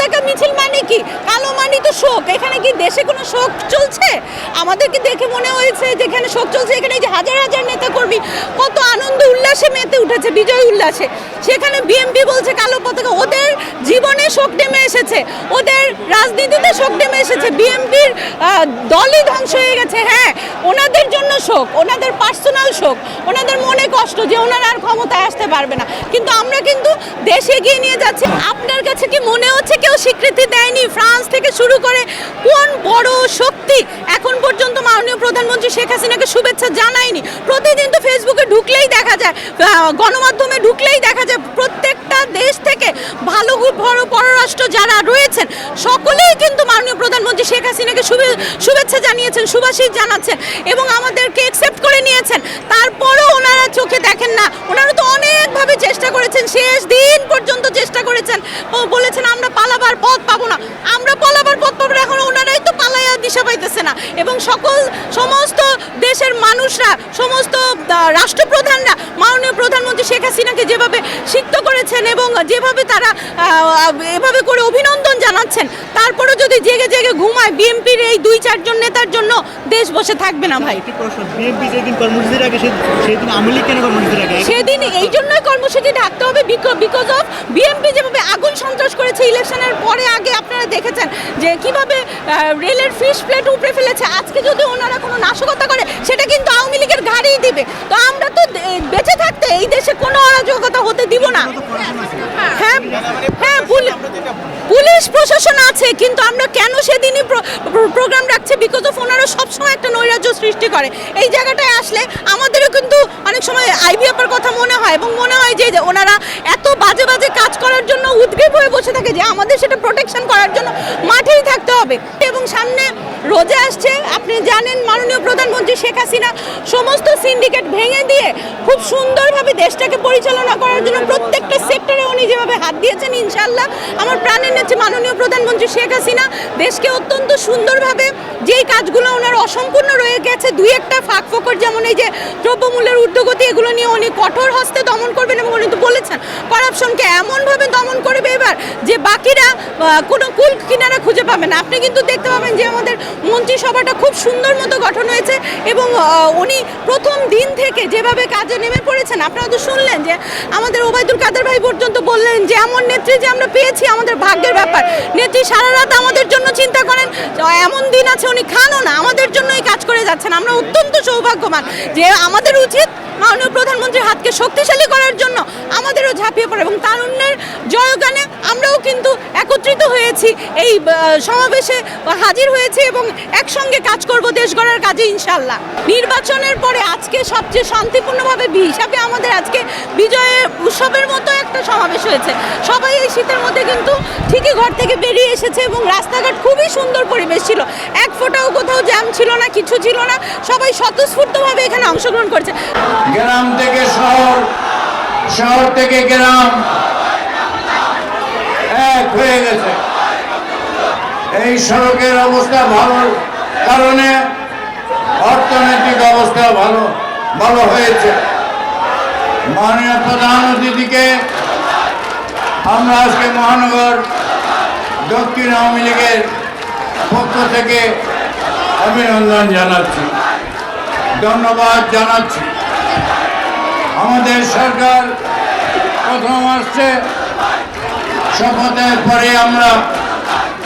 পতাকা মিছিল মানে কি? কালো মানে তো শোক। এখানে কি দেশে কোনো শোক চলছে? আমাদেরকে দেখে মনে হয়েছে যেখানে শোক চলছে, এখানে যে হাজার হাজার নেতা কর্মী কত আনন্দ উল্লাসে মেতে উঠেছে, বিজয় উল্লাসে। সেখানে বিএনপি বলছে কালো পতাকা। ওদের জীবনে শোক নেমে এসেছে, ওদের রাজনীতিতে শোক নেমে এসেছে, বিএনপির দলই ধ্বংস হয়ে গেছে। হ্যাঁ, ওনাদের জন্য শোক, ওনাদের পার্সোনাল শোক, ওনাদের মনে কষ্ট যে ওনারা আর ক্ষমতায় আসতে পারবে না। কিন্তু আমরা কিন্তু দেশ এগিয়ে নিয়ে যাচ্ছি। আপনার কাছে কি মনে হচ্ছে কেউ স্বীকৃতি দেয়নি? ফ্রান্স থেকে শুরু করে কোন বড় শক্তি এখন পর্যন্ত মাননীয় প্রধানমন্ত্রী শেখ হাসিনাকে শুভেচ্ছা জানায়নি? প্রতিদিন তো ফেসবুকে ঢুকলেই দেখা যায়, গণমাধ্যমে ঢুকলেই দেখা যায় প্রত্যেকটা দেশ থেকে ভালো বড় পররাষ্ট্র যারা রয়েছেন সকলেই কিন্তু মাননীয় প্রধানমন্ত্রী শেখ হাসিনাকে শুভেচ্ছা জানিয়েছেন, সুভাষিস জানাচ্ছেন এবং আমাদেরকে অ্যাকসেপ্ট করে নিয়েছেন। তারপরও ওনারা চোখে দেখেন না। ওনারা তো অনেকভাবে চেষ্টা করেছেন, শেষ দিন পর্যন্ত চেষ্টা করেছেন, বলেছেন আমরা পালাবার পথ পাবো না, আমরা পালাবার পথ পাবো না। এখন ওনারাই তো পালাইয়া দিশা পাইতেছে না। এবং সমস্ত দেশের মানুষরা, সমস্ত রাষ্ট্রপ্রধানরা মাননীয় প্রধানমন্ত্রী শেখ হাসিনাকে যেভাবে সিক্ত করেছেন এবং যেভাবে তারা এভাবে করে অভিনন্দন জানাচ্ছেন, তারপরে যদি জেগে জেগে ঘুমায় বিএনপির এই 2-4 জন নেতার জন্য দেশ বসে থাকবে না ভাই। সেদিন এই জন্যই কর্মসূচি ডাকতে হবে, বিকজ অফ বিএনপি যেভাবে আগুন সন্ত্রাস করেছে ইলেকশনের পরে। আগে আপনারা দেখেছেন যে কিভাবে রেলের ফিশ প্লেট উপড়ে ফেলেছে। আজকে যদি ওনারা কোনো নাশকতা করে সেটা কিন্তু আওয়ামী লীগের ঘাড়েই দিবে। তো আমরা তো বেঁচে থাকতে এই দেশে কোনো অরাজকতা হতে দিব না। হ্যাঁ হ্যাঁ, পুলিশ প্রশাসন আছে, কিন্তু আমরা কেন সেদিনই প্রোগ্রাম রাখছি? বিকজ অফ ওনারা সবসময় একটা নৈরাজ্য সৃষ্টি করে। এই জায়গাটায় আসলে আমাদেরও কিন্তু অনেক সময় আইবি আপার কথা মনে হয় এবং মনে হয় যে ওনারা এত বাজে বাজে কাজ করার জন্য উদ্গ্রীব হয়ে বসে থাকে যে আমাদের সেটা প্রোটেকশন করার জন্য মাঠেই থাকতে হবে। এবং সামনে রোজা আসছে, আপনি জানেন মাননীয় প্রধানমন্ত্রী শেখ হাসিনা সমস্ত সিন্ডিকেট ভেঙে দিয়ে খুব সুন্দরভাবে দেশটাকে পরিচালনা করার জন্য প্রত্যেকটা সেক্টরে উনি যেভাবে হাত দিয়েছেন, ইনশাআল্লাহ আমার প্রাণের নেত্রী মাননীয় প্রধানমন্ত্রী শেখ হাসিনা দেশকে অত্যন্ত সুন্দরভাবে, যেই কাজগুলো ওনার অসম্পূর্ণ রয়ে গেছে, 2-1টা ফাঁক ফোকর, যেমন এই যে দ্রব্যমূল্যের ঊর্ধ্বগতি, এগুলো নিয়ে উনি কঠোর হস্তে দমন করবেন এবং উনি তো বলেছেন করাপশনকে এমনভাবে দমন করবে এবার যে বাকিরা কোনো কুল কিনারা খুঁজে পাবে না। আপনি কিন্তু দেখতে পাবেন যে আমাদের মন্ত্রিসভাটা খুব সুন্দর মতো গঠন হয়েছে এবং উনি প্রথম দিন থেকে যেভাবে কাজে নেমে পড়েছেন, আপনারা তো শুনলেন যে আমাদের ওবায়দুল কাদের ভাই পর্যন্ত বললেন যে এমন নেত্রী যে আমরা পেয়েছি আমাদের ভাগ্যের ব্যাপার। নেত্রী সারা রাত আমাদের জন্য চিন্তা করেন, এমন দিন আছে উনি খানও না, আমাদের জন্যই কাজ করে যাচ্ছেন। আমরা অত্যন্ত সৌভাগ্যবান যে আমাদের উচিত মাননীয় প্রধানমন্ত্রীর হাতকে শক্তিশালী করার জন্য আমাদেরও ঝাঁপিয়ে পড়ে এবং তারুণ্যের জয়গানে আমরাও কিন্তু একত্রিত হয়েছি, এই সমাবেশে হাজির হয়েছি এবং একসঙ্গে কাজ করব দেশ গড়ার কাজে ইনশাআল্লাহ। নির্বাচনের পরে আজকে সবচেয়ে শান্তিপূর্ণভাবে হিসাবে আমাদের আজকে বিজয়ের উৎসবের মতো একটা সমাবেশ হয়েছে। সবাই এই শীতের মধ্যে কিন্তু ঠিকই ঘর থেকে বেরিয়ে এসেছে এবং রাস্তাঘাট খুবই সুন্দর পরিবেশ ছিল, এক ফোঁটাও কোথাও জ্যাম ছিল না, কিছু ছিল না, সবাই স্বতঃস্ফূর্তভাবে এখানে অংশগ্রহণ করছে। গ্রাম থেকে শহর, শহর থেকে গ্রাম এক হয়ে গেছে। এই সড়কের অবস্থা ভালোর কারণে অর্থনৈতিক অবস্থা ভালো হয়েছে। মাননীয় প্রধান অতিথিকে আমরা আজকে মহানগর দক্ষিণ আওয়ামী লীগের পক্ষ থেকে অভিনন্দন জানাচ্ছি, ধন্যবাদ জানাচ্ছি। আমাদের সরকার প্রথম আসছে, শপথের পরে আমরা